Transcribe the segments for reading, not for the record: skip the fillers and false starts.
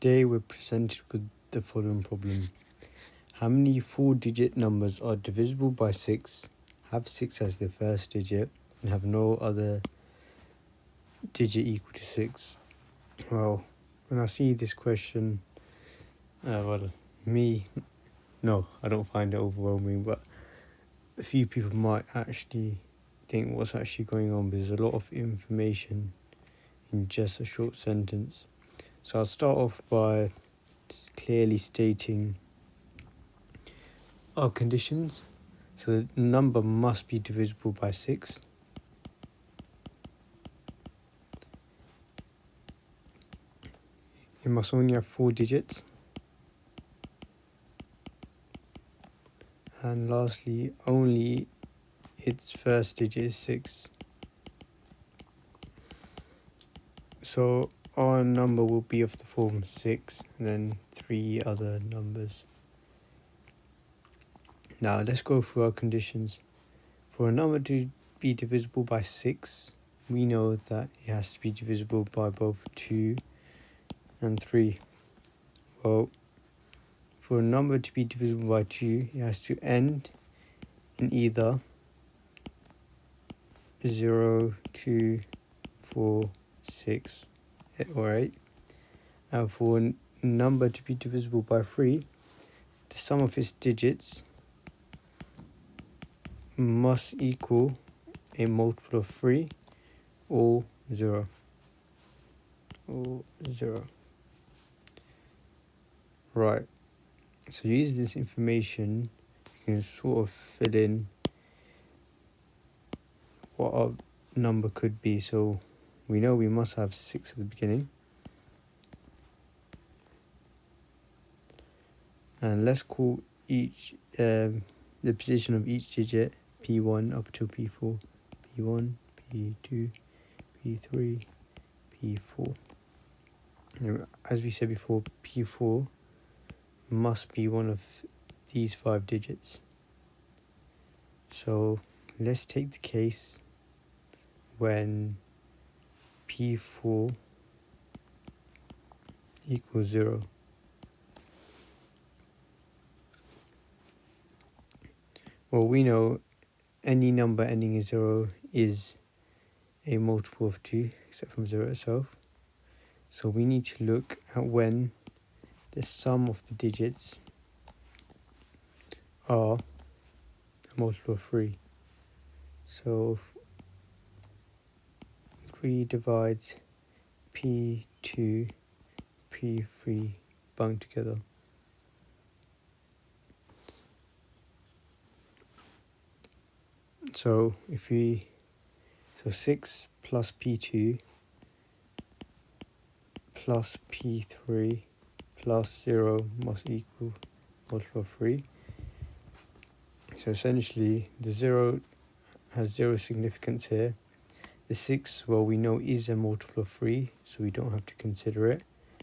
Today we're presented with the following problem. How many 4-digit numbers are divisible by 6, have 6 as their first digit, and have no other digit equal to 6? Well, when I see this question, I don't find it overwhelming, but a few people might actually think what's actually going on, because there's a lot of information in just a short sentence. So I'll start off by clearly stating our conditions. So the number must be divisible by 6. It must only have 4 digits. And lastly, only its first digit is 6. So our number will be of the form 6 and then 3 other numbers. Now let's go through our conditions. For a number to be divisible by 6, we know that it has to be divisible by both 2 and 3. Well, for a number to be divisible by 2, it has to end in either 0, 2, 4, 6, or 8. And for a number to be divisible by 3, the sum of its digits must equal a multiple of 3 or 0. Right, so use this information, you can sort of fill in what our number could be. So we know we must have 6 at the beginning. And let's call each the position of each digit P1 up to P4. P1, P2, P3, P4. And as we said before, P4 must be one of these 5 digits. So let's take the case when P4 equals 0. Well, we know any number ending in 0 is a multiple of 2, except from 0 itself. So we need to look at when the sum of the digits are a multiple of 3. So 3 divides P2, P3 bound together. So 6 plus P2 plus P3 plus 0 must equal multiple of 3. So essentially the 0 has 0 significance here. The 6, well, we know is a multiple of 3, so we don't have to consider it.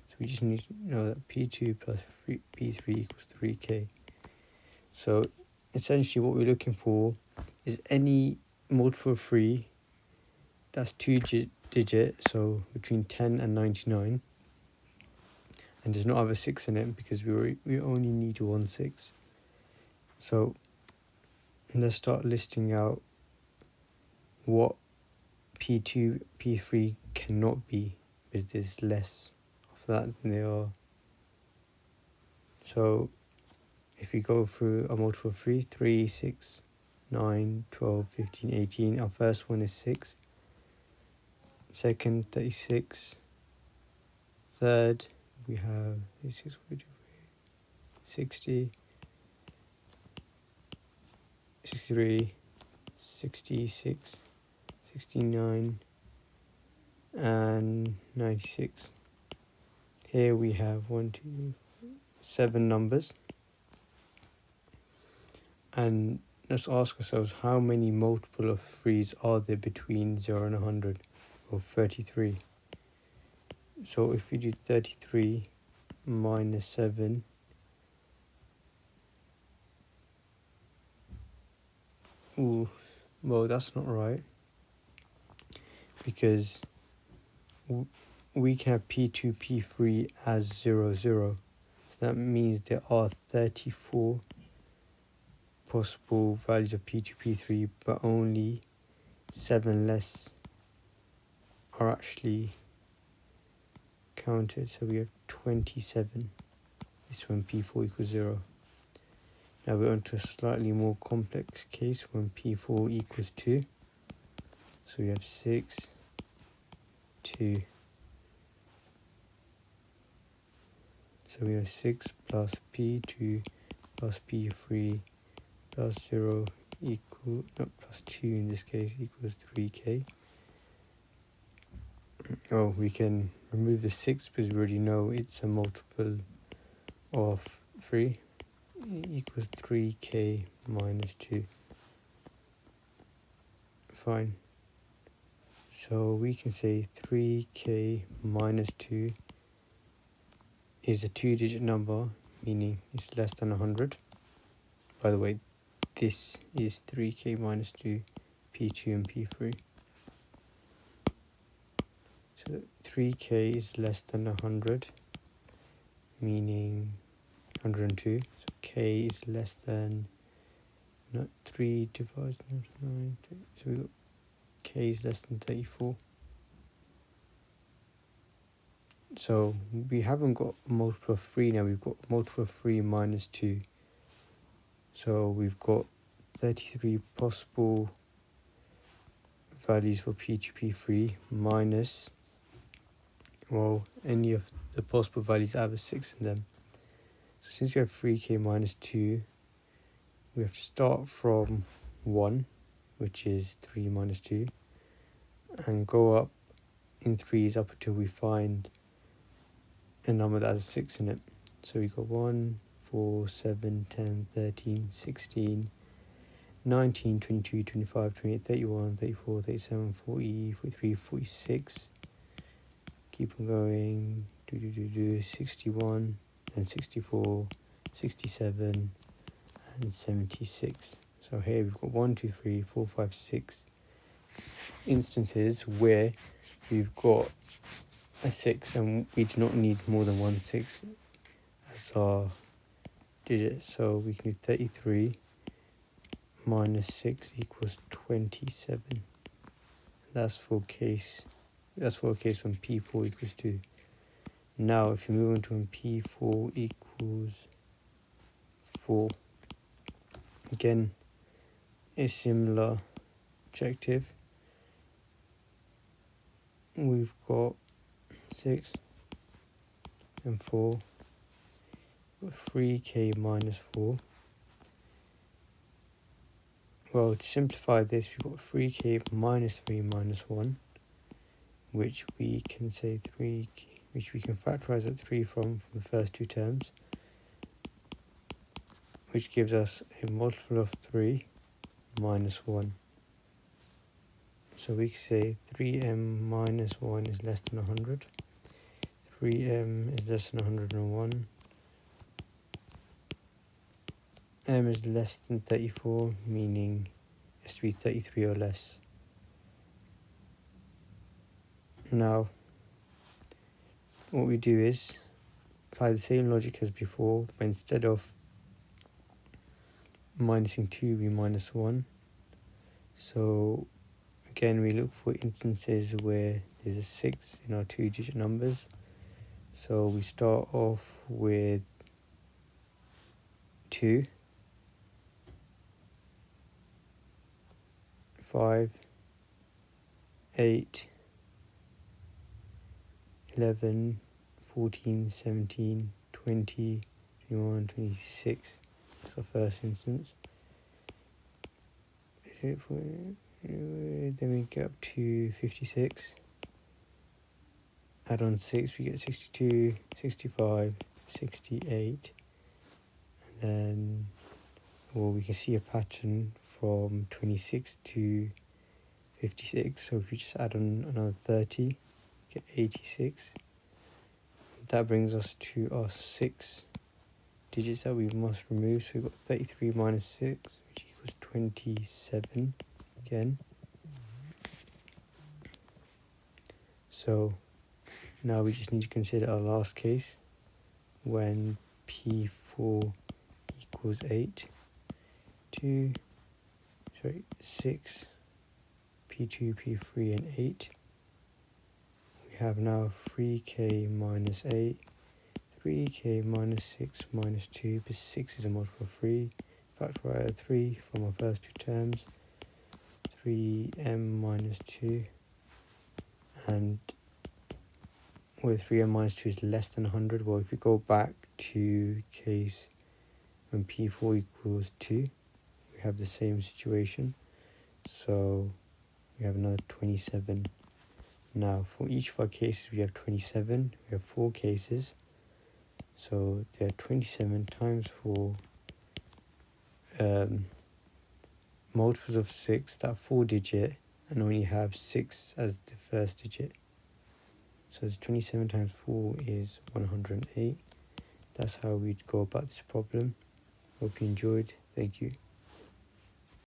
So we just need to know that P2 plus P3 equals 3k. So essentially what we're looking for is any multiple of 3 that's 2 digit, so between 10 and 99, and does not have a 6 in it, because we only need 1 6. So let's start listing out what P2, P3 cannot be, because there's less of that than there are. So if we go through a multiple of 3, 6, 9, 12, 15, 18, our first one is 6. Second, 36. Third, we have 36, 60, 63, 66, 69, and 96. Here we have 7 numbers. And let's ask ourselves, how many multiple of 3s are there between 0 and 100? Or 33. So if we do 33 minus 7, well, that's not right, because we can have P2, P3 as 0, 0. That means there are 34 possible values of P2, P3, but only 7 less are actually counted. So we have 27. This when P4 equals 0. Now we're on to a slightly more complex case when P4 equals 2. So we have 6, 2. So we have 6 plus P2 plus P3 plus 0 equal, not plus 2 in this case, equals 3k. Oh, we can remove the 6 because we already know it's a multiple of 3. Equals 3k minus 2. Fine. So we can say 3k minus 2 is a 2-digit number, meaning it's less than 100. By the way, this is 3k minus 2, P2 and P3. So 3k is less than 100, meaning 102. So k is less than, not 3 divided by 9. So we got k is less than 34. So we haven't got a multiple of 3 now, we've got a multiple of 3 minus 2. So we've got 33 possible values for P2, P3 minus, well, any of the possible values that have a 6 in them. So since we have 3k minus 2, we have to start from 1, which is 3 minus 2, and go up in 3s up until we find a number that has a 6 in it. So we got 1, 4, 7, 10, 13, 16, 19, 22, 25, 28, 31, 34, 37, 40, 43, 46. Keep on going. 61, and 64, 67, and 76. So here we've got 1, 2, 3, 4, 5, 6 instances where we've got a 6 and we do not need more than 1 6 as our digit. So we can do 33 minus 6 equals 27. That's for a case when P4 equals 2. Now if you move on to when P4 equals 4, again a similar objective. We've got 6 and 4, 3k minus 4. Well, to simplify this, we've got 3k minus 3 minus 1, which we can say 3k, which we can factorize at 3 from the first two terms, which gives us a multiple of 3 minus 1. So we can say 3m minus 1 is less than 100. 3m is less than 101. M is less than 34, meaning it has to be 33 or less. Now, what we do is apply the same logic as before, but instead of minusing 2, we minus 1. So again, we look for instances where there's a 6 in our 2-digit numbers. So we start off with 2, 5, 8, 11, 14, 17, 20, 21, 26. That's our first instance. Then we get up to 56. Add on 6, we get 62, 65, 68. And then, well, we can see a pattern from 26 to 56. So if we just add on another 30, get 86. That brings us to our 6 digits that we must remove. So we've got 33 minus 6, which equals 27 again. So Now we just need to consider our last case when P4 equals 6, P2, P3 and 8. We have now 3k minus 8, 3k minus 6 minus 2, because 6 is a multiple of 3. Factor out 3 from our first two terms, 3m minus 2, and where 3m minus 2 is less than 100, well, if we go back to case when P4 equals 2, we have the same situation. So we have another 27. Now for each of our cases we have 27, we have 4 cases. So there are 27 times 4 multiples of 6 that are 4-digit and only have 6 as the first digit. So it's 27 times 4 is 108. That's how we'd go about this problem. Hope you enjoyed. Thank you.